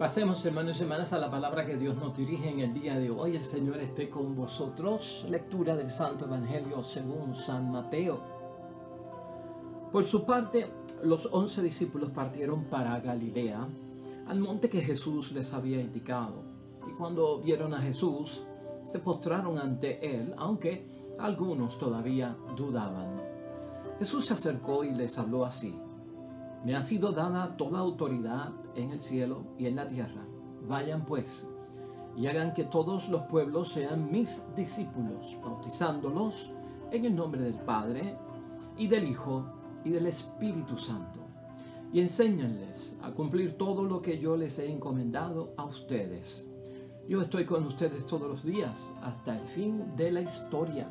Pasemos, hermanos y hermanas, a la palabra que Dios nos dirige en el día de hoy. El Señor esté con vosotros. Lectura del Santo Evangelio según San Mateo. Por su parte, los 11 discípulos partieron para Galilea, al monte que Jesús les había indicado. Y cuando vieron a Jesús, se postraron ante él, aunque algunos todavía dudaban. Jesús se acercó y les habló así: Me ha sido dada toda autoridad en el cielo y en la tierra. Vayan pues y hagan que todos los pueblos sean mis discípulos, bautizándolos en el nombre del Padre y del Hijo y del Espíritu Santo. Y enséñenles a cumplir todo lo que yo les he encomendado a ustedes. Yo estoy con ustedes todos los días hasta el fin de la historia.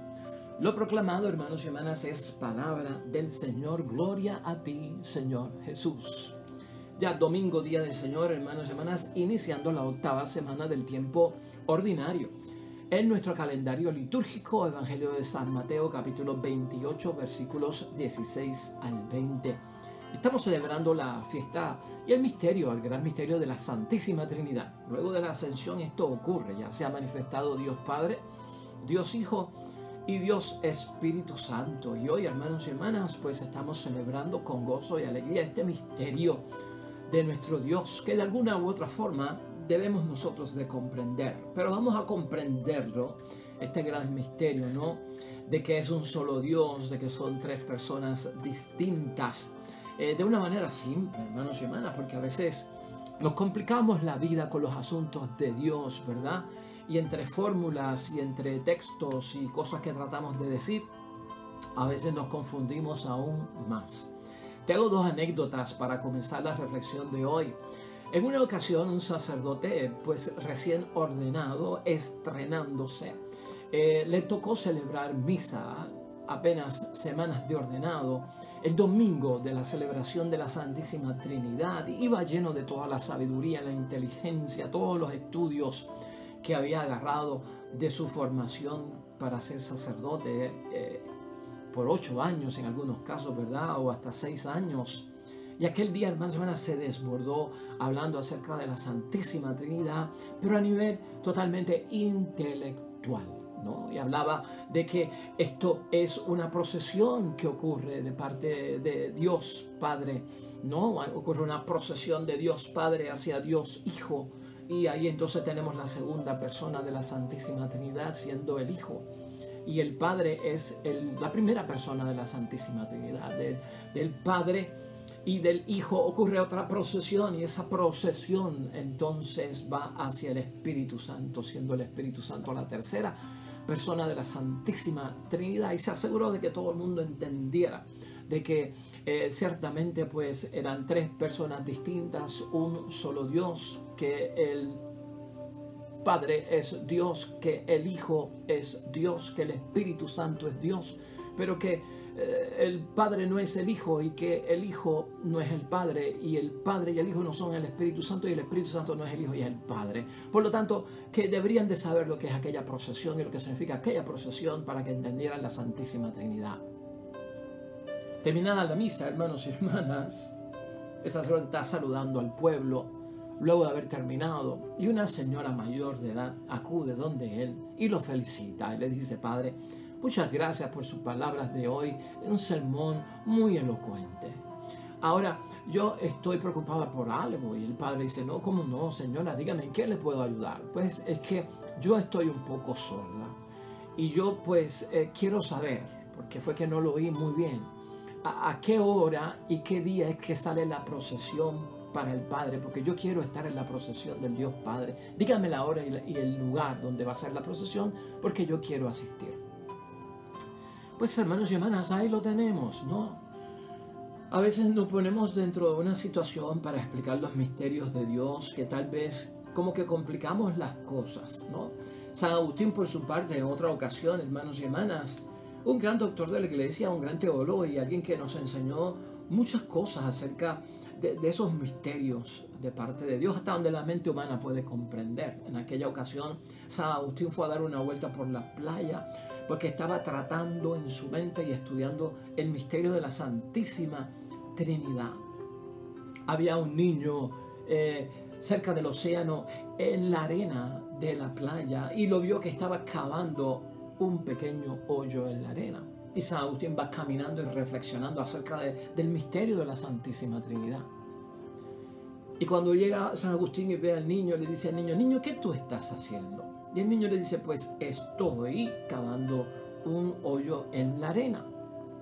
Lo proclamado, hermanos y hermanas, es palabra del Señor. Gloria a ti, Señor Jesús. Ya domingo, día del Señor, hermanos y hermanas, iniciando la 8ª semana del tiempo ordinario. En nuestro calendario litúrgico, Evangelio de San Mateo, capítulo 28, versículos 16 al 20. Estamos celebrando la fiesta y el misterio, el gran misterio de la Santísima Trinidad. Luego de la ascensión esto ocurre, ya se ha manifestado Dios Padre, Dios Hijo y Dios Espíritu Santo. Y hoy, hermanos y hermanas, pues estamos celebrando con gozo y alegría este misterio de nuestro Dios, que de alguna u otra forma debemos nosotros de comprender. Pero vamos a comprenderlo, este gran misterio, ¿no? De que es un solo Dios, de que son tres personas distintas, de una manera simple, hermanos y hermanas, porque a veces nos complicamos la vida con los asuntos de Dios, ¿verdad? Y entre fórmulas y entre textos y cosas que tratamos de decir, a veces nos confundimos aún más. Te hago dos anécdotas para comenzar la reflexión de hoy. En una ocasión, un sacerdote, pues recién ordenado, estrenándose, le tocó celebrar misa, apenas semanas de ordenado, el domingo de la celebración de la Santísima Trinidad. Iba lleno de toda la sabiduría, la inteligencia, todos los estudios que había agarrado de su formación para ser sacerdote por 8 años en algunos casos, ¿verdad? O hasta 6 años. Y aquel día, hermanos y hermanas, se desbordó hablando acerca de la Santísima Trinidad, pero a nivel totalmente intelectual, ¿no? Y hablaba de que esto es una procesión que ocurre de parte de Dios Padre, ¿no? Ocurre una procesión de Dios Padre hacia Dios Hijo. Y ahí entonces tenemos la segunda persona de la Santísima Trinidad siendo el Hijo. Y el Padre es la primera persona de la Santísima Trinidad. Del Padre y del Hijo ocurre otra procesión, y esa procesión entonces va hacia el Espíritu Santo, siendo el Espíritu Santo la tercera persona de la Santísima Trinidad. Y se aseguró de que todo el mundo entendiera de que ciertamente pues eran tres personas distintas, un solo Dios, que el Padre es Dios, que el Hijo es Dios, que el Espíritu Santo es Dios, pero que el Padre no es el Hijo y que el Hijo no es el Padre, y el Padre y el Hijo no son el Espíritu Santo y el Espíritu Santo no es el Hijo y es el Padre. Por lo tanto, que deberían de saber lo que es aquella procesión y lo que significa aquella procesión para que entendieran la Santísima Trinidad. Terminada la misa, hermanos y hermanas, el sacerdote está saludando al pueblo luego de haber terminado, y una señora mayor de edad acude donde él y lo felicita y le dice: Padre, muchas gracias por sus palabras de hoy, un sermón muy elocuente. Ahora, yo estoy preocupada por algo. Y el padre dice: no, ¿cómo no, señora? Dígame, ¿en qué le puedo ayudar? Pues es que yo estoy un poco sorda y yo pues quiero saber, porque fue que no lo oí muy bien, a qué hora y qué día es que sale la procesión para el Padre, porque yo quiero estar en la procesión del Dios Padre. Dígame la hora y el lugar donde va a ser la procesión, porque yo quiero asistir. Pues, hermanos y hermanas, ahí lo tenemos, ¿no? A veces nos ponemos dentro de una situación para explicar los misterios de Dios, que tal vez como que complicamos las cosas, ¿no? San Agustín, por su parte, en otra ocasión, hermanos y hermanas, un gran doctor de la iglesia, un gran teólogo y alguien que nos enseñó muchas cosas acerca de esos misterios de parte de Dios, hasta donde la mente humana puede comprender. En aquella ocasión, San Agustín fue a dar una vuelta por la playa porque estaba tratando en su mente y estudiando el misterio de la Santísima Trinidad. Había un niño cerca del océano, en la arena de la playa, y lo vio que estaba cavando un pequeño hoyo en la arena. Y San Agustín va caminando y reflexionando acerca del misterio de la Santísima Trinidad. Y cuando llega San Agustín y ve al niño, le dice al niño, niño, ¿qué tú estás haciendo? Y el niño le dice, pues estoy cavando un hoyo en la arena.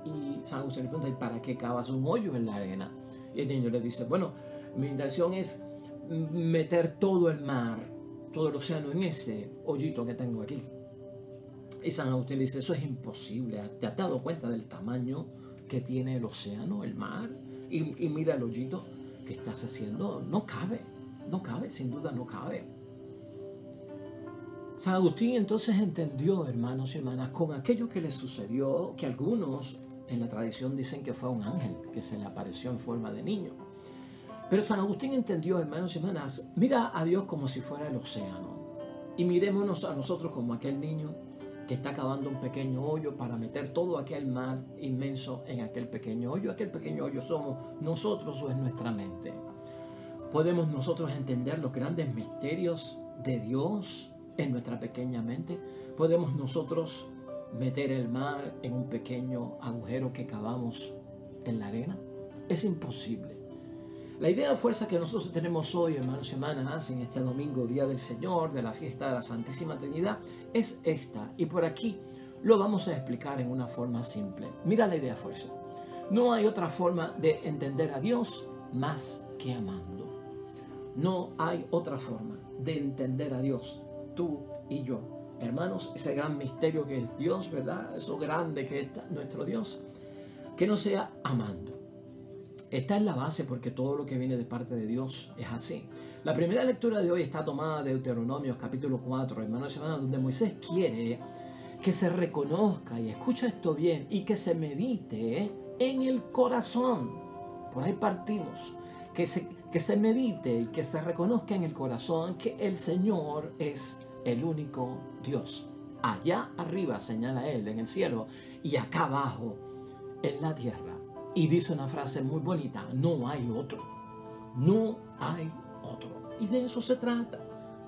Y San Agustín le pregunta, ¿y para qué cavas un hoyo en la arena? Y el niño le dice, bueno, mi intención es meter todo el mar, todo el océano en ese hoyito que tengo aquí. Y San Agustín le dice, eso es imposible. ¿Te has dado cuenta del tamaño que tiene el océano, el mar? Y mira el hoyito que estás haciendo. No cabe, sin duda no cabe. San Agustín entonces entendió, hermanos y hermanas, con aquello que le sucedió, que algunos en la tradición dicen que fue un ángel que se le apareció en forma de niño. Pero San Agustín entendió, hermanos y hermanas, mira a Dios como si fuera el océano. Y mirémonos a nosotros como aquel niño que está cavando un pequeño hoyo para meter todo aquel mar inmenso en aquel pequeño hoyo. Aquel pequeño hoyo somos nosotros o es nuestra mente. ¿Podemos nosotros entender los grandes misterios de Dios en nuestra pequeña mente? ¿Podemos nosotros meter el mar en un pequeño agujero que cavamos en la arena? Es imposible. La idea de fuerza que nosotros tenemos hoy, hermanos y hermanas, en este domingo, Día del Señor, de la fiesta de la Santísima Trinidad, es esta. Y por aquí lo vamos a explicar en una forma simple. Mira la idea de fuerza. No hay otra forma de entender a Dios más que amando. No hay otra forma de entender a Dios, tú y yo. Hermanos, ese gran misterio que es Dios, ¿verdad? Eso grande que es nuestro Dios, que no sea amando. Esta es la base porque todo lo que viene de parte de Dios es así. La primera lectura de hoy está tomada de Deuteronomios capítulo 4, hermanos y hermanas, donde Moisés quiere que se reconozca, y escucha esto bien, y que se medite en el corazón. Por ahí partimos. Que se medite y que se reconozca en el corazón que el Señor es el único Dios. Allá arriba, señala él, en el cielo, y acá abajo, en la tierra. Y dice una frase muy bonita, no hay otro, no hay otro. Y de eso se trata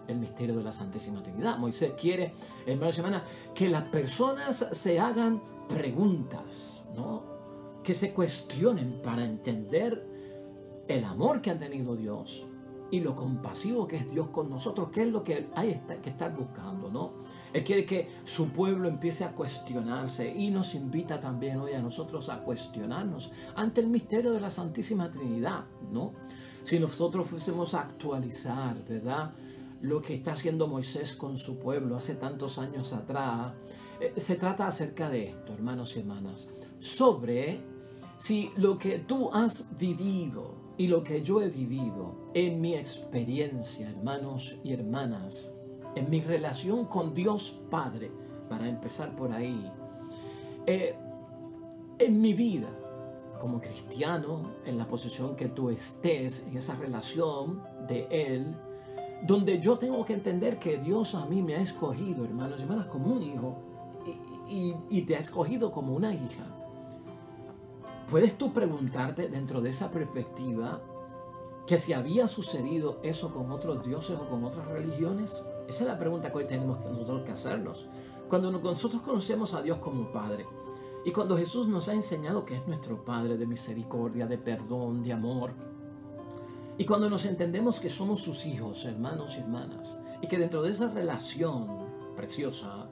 el misterio de la Santísima Trinidad. Moisés quiere, hermanos y hermanas, que las personas se hagan preguntas, ¿no? Que se cuestionen para entender el amor que ha tenido Dios y lo compasivo que es Dios con nosotros, que es lo que hay que estar buscando, ¿no? Él quiere que su pueblo empiece a cuestionarse y nos invita también hoy a nosotros a cuestionarnos ante el misterio de la Santísima Trinidad, ¿no? Si nosotros fuésemos a actualizar, ¿verdad?, lo que está haciendo Moisés con su pueblo hace tantos años atrás, se trata acerca de esto, hermanos y hermanas, sobre si lo que tú has vivido y lo que yo he vivido en mi experiencia, hermanos y hermanas, en mi relación con Dios Padre, para empezar por ahí, en mi vida como cristiano, en la posición que tú estés, en esa relación de Él, donde yo tengo que entender que Dios a mí me ha escogido, hermanos y hermanas, como un hijo y te ha escogido como una hija. ¿Puedes tú preguntarte dentro de esa perspectiva que si había sucedido eso con otros dioses o con otras religiones? Esa es la pregunta que hoy tenemos nosotros que hacernos. Cuando nosotros conocemos a Dios como Padre y cuando Jesús nos ha enseñado que es nuestro Padre de misericordia, de perdón, de amor, y cuando nos entendemos que somos sus hijos, hermanos y hermanas, y que dentro de esa relación preciosa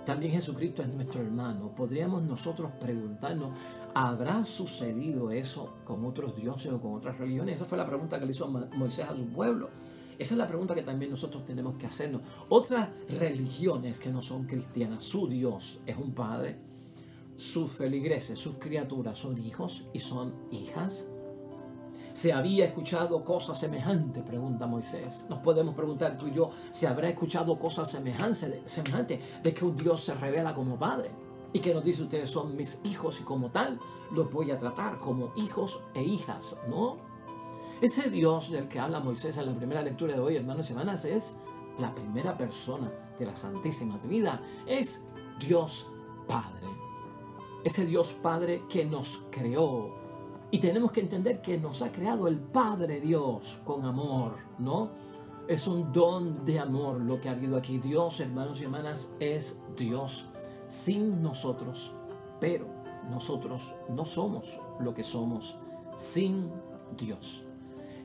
también Jesucristo es nuestro hermano, podríamos nosotros preguntarnos, ¿habrá sucedido eso con otros dioses o con otras religiones? Esa fue la pregunta que le hizo Moisés a su pueblo. Esa es la pregunta que también nosotros tenemos que hacernos. Otras religiones que no son cristianas, su Dios es un Padre, sus feligreses, sus criaturas son hijos y son hijas. ¿Se había escuchado cosas semejantes?, pregunta Moisés. Nos podemos preguntar tú y yo, ¿se habrá escuchado cosas semejantes de que un Dios se revela como Padre? Y que nos dice, ustedes son mis hijos y como tal los voy a tratar como hijos e hijas, ¿no? Ese Dios del que habla Moisés en la primera lectura de hoy, hermanos y hermanas, es la primera persona de la Santísima Trinidad. Es Dios Padre. Ese Dios Padre que nos creó Y tenemos que entender que nos ha creado el Padre Dios con amor, ¿no? Es un don de amor lo que ha habido aquí. Dios, hermanos y hermanas, es Dios sin nosotros, pero nosotros no somos lo que somos sin Dios.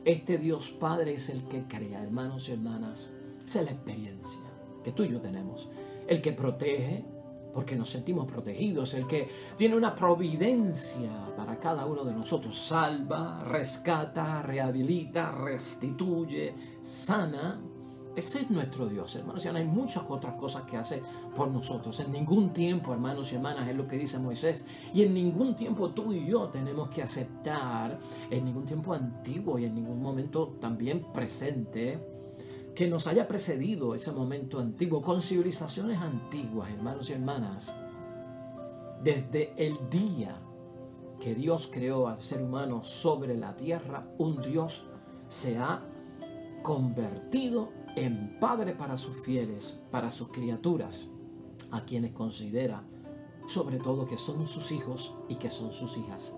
Este Dios Padre es el que crea, hermanos y hermanas. Esa es la experiencia que tú y yo tenemos. El que protege, porque nos sentimos protegidos. El que tiene una providencia para cada uno de nosotros. Salva, rescata, rehabilita, restituye, sana. Ese es nuestro Dios, hermanos. Y hay muchas otras cosas que hace por nosotros. En ningún tiempo, hermanos y hermanas, es lo que dice Moisés. Y en ningún tiempo tú y yo tenemos que aceptar, en ningún tiempo antiguo y en ningún momento también presente, que nos haya precedido ese momento antiguo, con civilizaciones antiguas, hermanos y hermanas. Desde el día que Dios creó al ser humano sobre la tierra, un Dios se ha convertido en Padre para sus fieles, para sus criaturas, a quienes considera sobre todo que son sus hijos y que son sus hijas.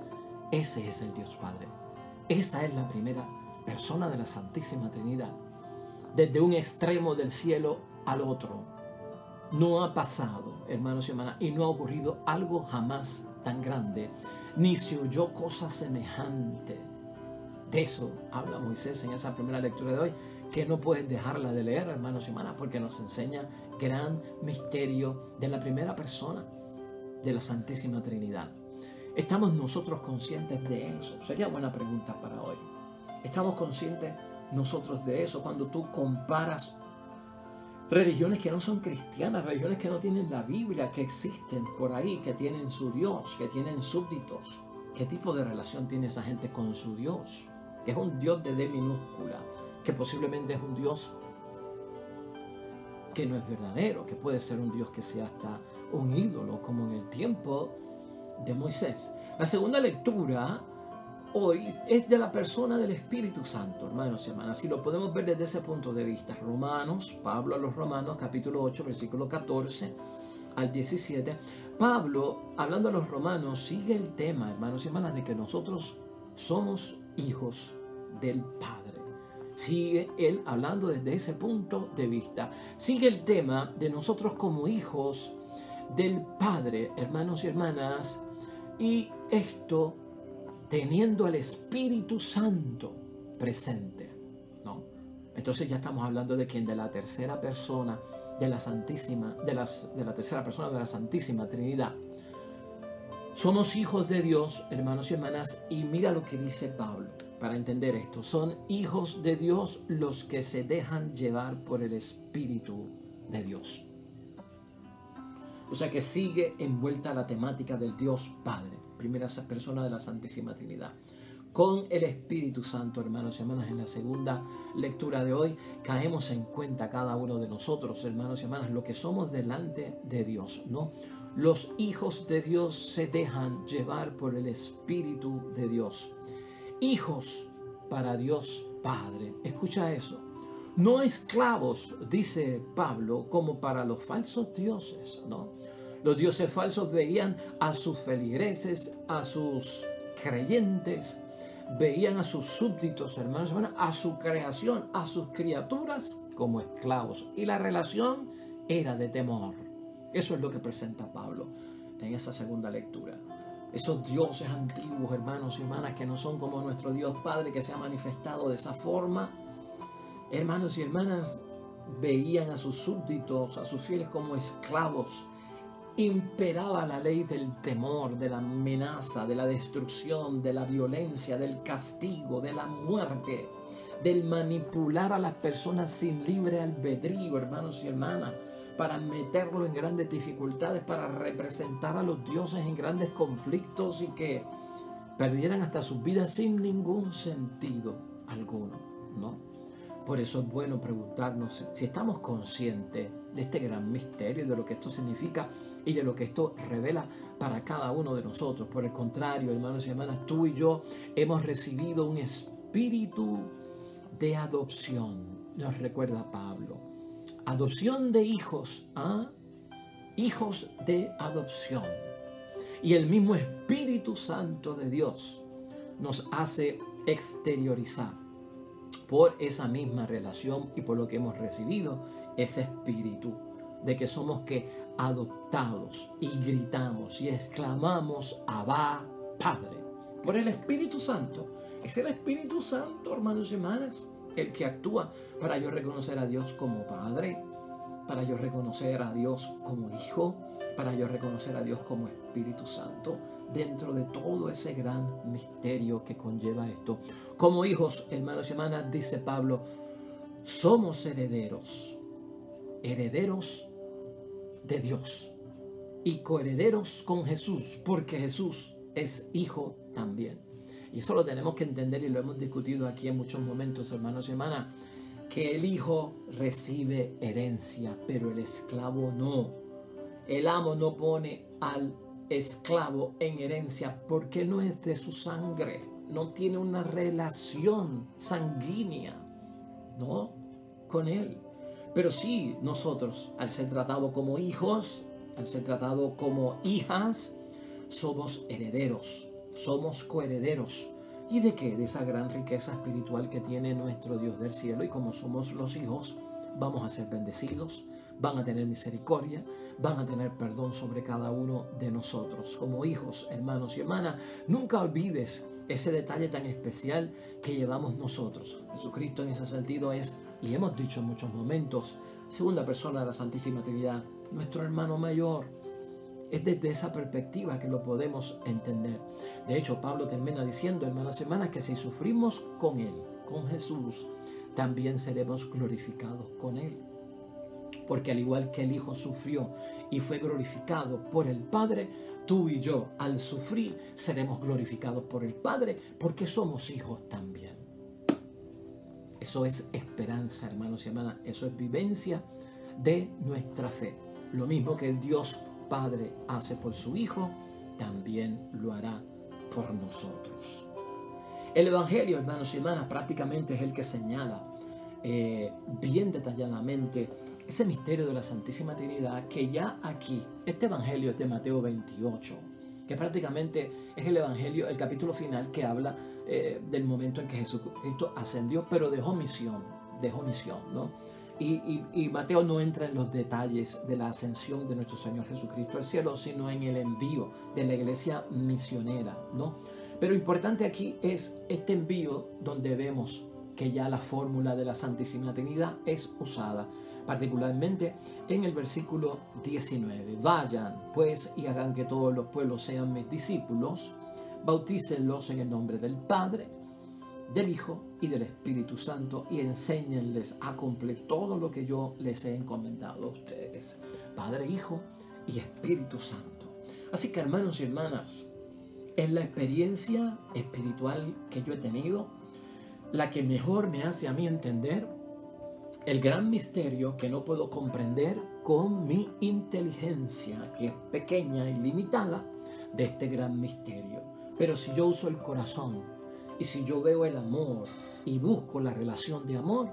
Ese es el Dios Padre. Esa es la primera persona de la Santísima Trinidad. Desde un extremo del cielo al otro. No ha pasado, hermanos y hermanas, y no ha ocurrido algo jamás tan grande, ni se oyó cosa semejante. De eso habla Moisés en esa primera lectura de hoy, que no puedes dejarla de leer, hermanos y hermanas, porque nos enseña gran misterio de la primera persona de la Santísima Trinidad. ¿Estamos nosotros conscientes de eso? Sería buena pregunta para hoy. ¿Estamos conscientes nosotros de eso? Cuando tú comparas religiones que no son cristianas, religiones que no tienen la Biblia, que existen por ahí, que tienen su Dios, que tienen súbditos. ¿Qué tipo de relación tiene esa gente con su Dios? Que es un Dios de D minúscula, que posiblemente es un Dios que no es verdadero, que puede ser un Dios que sea hasta un ídolo, como en el tiempo de Moisés. La segunda lectura hoy es de la persona del Espíritu Santo, hermanos y hermanas, y lo podemos ver desde ese punto de vista. Romanos, Pablo a los Romanos, capítulo 8, versículo 14 al 17. Pablo, hablando a los romanos, sigue el tema, hermanos y hermanas, de que nosotros somos hijos del Padre. Sigue él hablando desde ese punto de vista. Sigue el tema de nosotros como hijos del Padre, hermanos y hermanas, y esto teniendo al Espíritu Santo presente, ¿no? Entonces ya estamos hablando de quien, de la tercera persona de la Santísima, de la tercera persona de la Santísima Trinidad. Somos hijos de Dios, hermanos y hermanas, y mira lo que dice Pablo para entender esto. Son hijos de Dios los que se dejan llevar por el Espíritu de Dios. O sea que sigue envuelta la temática del Dios Padre, primera persona de la Santísima Trinidad. Con el Espíritu Santo, hermanos y hermanas, en la segunda lectura de hoy, caemos en cuenta cada uno de nosotros, hermanos y hermanas, lo que somos delante de Dios, ¿no? Los hijos de Dios se dejan llevar por el Espíritu de Dios. Hijos para Dios Padre. Escucha eso. No esclavos, dice Pablo, como para los falsos dioses, ¿no? Los dioses falsos veían a sus feligreses, a sus creyentes, veían a sus súbditos, hermanos y hermanas, a su creación, a sus criaturas como esclavos. Y la relación era de temor. Eso es lo que presenta Pablo en esa segunda lectura. Esos dioses antiguos, hermanos y hermanas, que no son como nuestro Dios Padre, que se ha manifestado de esa forma. Hermanos y hermanas, veían a sus súbditos, a sus fieles como esclavos. Imperaba la ley del temor, de la amenaza, de la destrucción, de la violencia, del castigo, de la muerte, del manipular a las personas sin libre albedrío, hermanos y hermanas, para meterlo en grandes dificultades, para representar a los dioses en grandes conflictos y que perdieran hasta sus vidas sin ningún sentido alguno, ¿no? Por eso es bueno preguntarnos si estamos conscientes de este gran misterio, de lo que esto significa y de lo que esto revela para cada uno de nosotros. Por el contrario, hermanos y hermanas, tú y yo hemos recibido un espíritu de adopción, nos recuerda Pablo. Adopción de hijos, ¿ah? Hijos de adopción. Y el mismo Espíritu Santo de Dios nos hace exteriorizar por esa misma relación y por lo que hemos recibido ese espíritu de que somos que adoptados y gritamos y exclamamos Abba, Padre, por el Espíritu Santo. Es el Espíritu Santo, hermanos y hermanas, el que actúa para yo reconocer a Dios como Padre, para yo reconocer a Dios como Hijo, para yo reconocer a Dios como Espíritu Santo, dentro de todo ese gran misterio que conlleva esto. Como hijos, hermanos y hermanas, dice Pablo, somos herederos, herederos de Dios y coherederos con Jesús, porque Jesús es Hijo también. Y eso lo tenemos que entender y lo hemos discutido aquí en muchos momentos, hermanos y hermanas, que el Hijo recibe herencia, pero el esclavo no. El amo no pone al esclavo en herencia porque no es de su sangre, no tiene una relación sanguínea, ¿no?, con él. Pero sí, nosotros, al ser tratados como hijos, al ser tratados como hijas, somos herederos, somos coherederos. ¿Y de qué? De esa gran riqueza espiritual que tiene nuestro Dios del cielo. Y como somos los hijos, vamos a ser bendecidos, van a tener misericordia, van a tener perdón sobre cada uno de nosotros. Como hijos, hermanos y hermanas, nunca olvides ese detalle tan especial que llevamos nosotros. Jesucristo en ese sentido es, y hemos dicho en muchos momentos, segunda persona de la Santísima Trinidad, nuestro hermano mayor. Es desde esa perspectiva que lo podemos entender. De hecho, Pablo termina diciendo, hermanos y hermanas, que si sufrimos con Él, con Jesús, también seremos glorificados con Él. Porque al igual que el Hijo sufrió y fue glorificado por el Padre, tú y yo, al sufrir, seremos glorificados por el Padre, porque somos hijos también. Eso es esperanza, hermanos y hermanas. Eso es vivencia de nuestra fe. Lo mismo que el Dios Padre hace por su Hijo, también lo hará por nosotros. El Evangelio, hermanos y hermanas, prácticamente es el que señala bien detalladamente ese misterio de la Santísima Trinidad, que ya aquí, este Evangelio es de Mateo 28, que prácticamente es el Evangelio, el capítulo final que habla del momento en que Jesucristo ascendió, pero dejó misión, ¿no? Y Mateo no entra en los detalles de la ascensión de nuestro Señor Jesucristo al cielo, sino en el envío de la iglesia misionera, ¿no? Pero importante aquí es este envío donde vemos que ya la fórmula de la Santísima Trinidad es usada, particularmente en el versículo 19. Vayan pues y hagan que todos los pueblos sean mis discípulos, bautícenlos en el nombre del Padre, del Hijo y del Espíritu Santo, y enséñenles a cumplir todo lo que yo les he encomendado a ustedes. Padre, Hijo y Espíritu Santo. Así que, hermanos y hermanas, es la experiencia espiritual que yo he tenido la que mejor me hace a mí entender el gran misterio que no puedo comprender con mi inteligencia, que es pequeña y limitada, de este gran misterio. Pero si yo uso el corazón y si yo veo el amor y busco la relación de amor,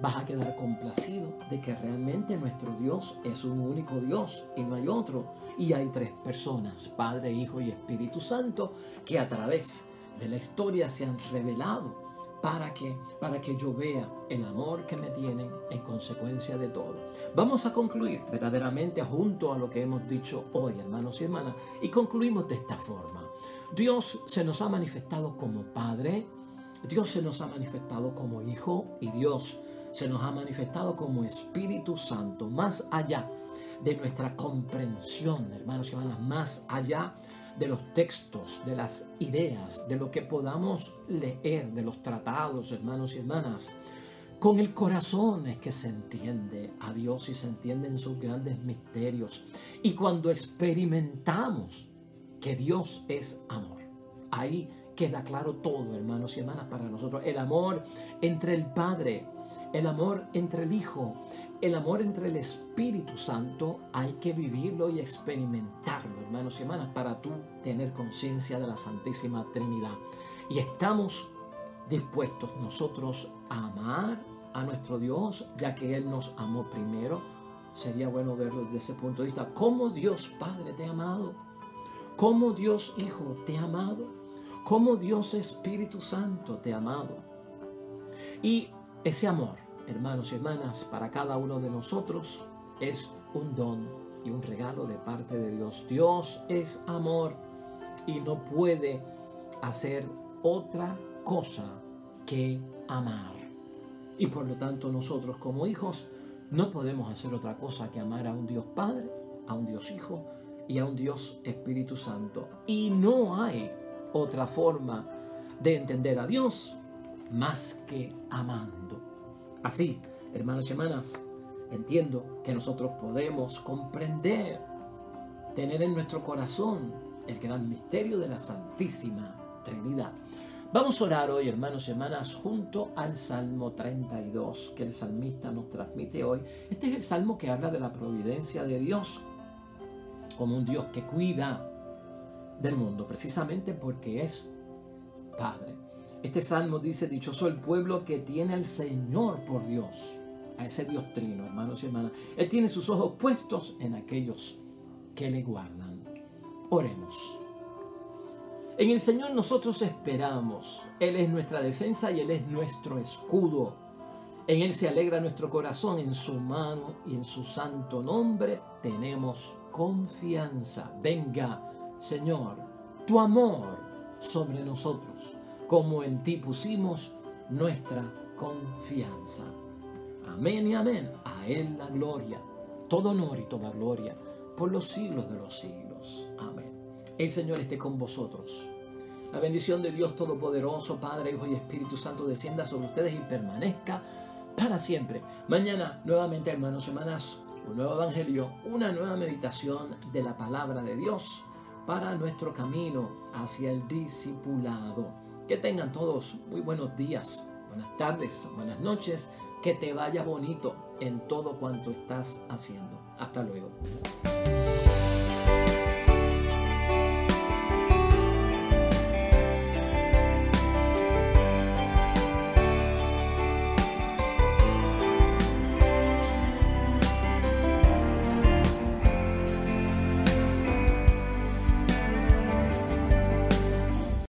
vas a quedar complacido de que realmente nuestro Dios es un único Dios y no hay otro. Y hay tres personas, Padre, Hijo y Espíritu Santo, que a través de la historia se han revelado para que yo vea el amor que me tienen en consecuencia de todo. Vamos a concluir verdaderamente junto a lo que hemos dicho hoy, hermanos y hermanas, y concluimos de esta forma. Dios se nos ha manifestado como Padre, Dios se nos ha manifestado como Hijo y Dios se nos ha manifestado como Espíritu Santo, más allá de nuestra comprensión, hermanos y hermanas, más allá de los textos, de las ideas, de lo que podamos leer, de los tratados, hermanos y hermanas. Con el corazón es que se entiende a Dios y se entienden sus grandes misterios. Y cuando experimentamos que Dios es amor, ahí queda claro todo, hermanos y hermanas, para nosotros. El amor entre el Padre, el amor entre el Hijo, el amor entre el Espíritu Santo, hay que vivirlo y experimentarlo, hermanos y hermanas, para tú tener conciencia de la Santísima Trinidad. Y estamos dispuestos nosotros a amar a nuestro Dios, ya que Él nos amó primero. Sería bueno verlo desde ese punto de vista. ¿Cómo Dios Padre te ha amado? ¿Cómo Dios Hijo te ha amado? cómo Dios Espíritu Santo te ha amado. Y ese amor, hermanos y hermanas, para cada uno de nosotros es un don y un regalo de parte de Dios. Dios es amor y no puede hacer otra cosa que amar. Y por lo tanto nosotros como hijos no podemos hacer otra cosa que amar a un Dios Padre, a un Dios Hijo y a un Dios Espíritu Santo. Y no hay otra forma de entender a Dios más que amando. Así, hermanos y hermanas, entiendo que nosotros podemos comprender, tener en nuestro corazón el gran misterio de la Santísima Trinidad. Vamos a orar hoy, hermanos y hermanas, junto al Salmo 32 que el salmista nos transmite hoy. Este es el salmo que habla de la providencia de Dios como un Dios que cuida del mundo, precisamente porque es Padre. Este salmo dice: dichoso el pueblo que tiene al Señor por Dios, a ese Dios trino, hermanos y hermanas. Él tiene sus ojos puestos en aquellos que le guardan. Oremos. En el Señor nosotros esperamos. Él es nuestra defensa y Él es nuestro escudo. En Él se alegra nuestro corazón, en su mano y en su santo nombre tenemos confianza. Venga, Señor, tu amor sobre nosotros, como en ti pusimos nuestra confianza. Amén y amén. A Él la gloria, todo honor y toda gloria, por los siglos de los siglos. Amén. El Señor esté con vosotros. La bendición de Dios Todopoderoso, Padre, Hijo y Espíritu Santo, descienda sobre ustedes y permanezca para siempre. Mañana, nuevamente, hermanos y hermanas, un nuevo evangelio, una nueva meditación de la palabra de Dios para nuestro camino hacia el discipulado. Que tengan todos muy buenos días, buenas tardes, buenas noches. Que te vaya bonito en todo cuanto estás haciendo. Hasta luego.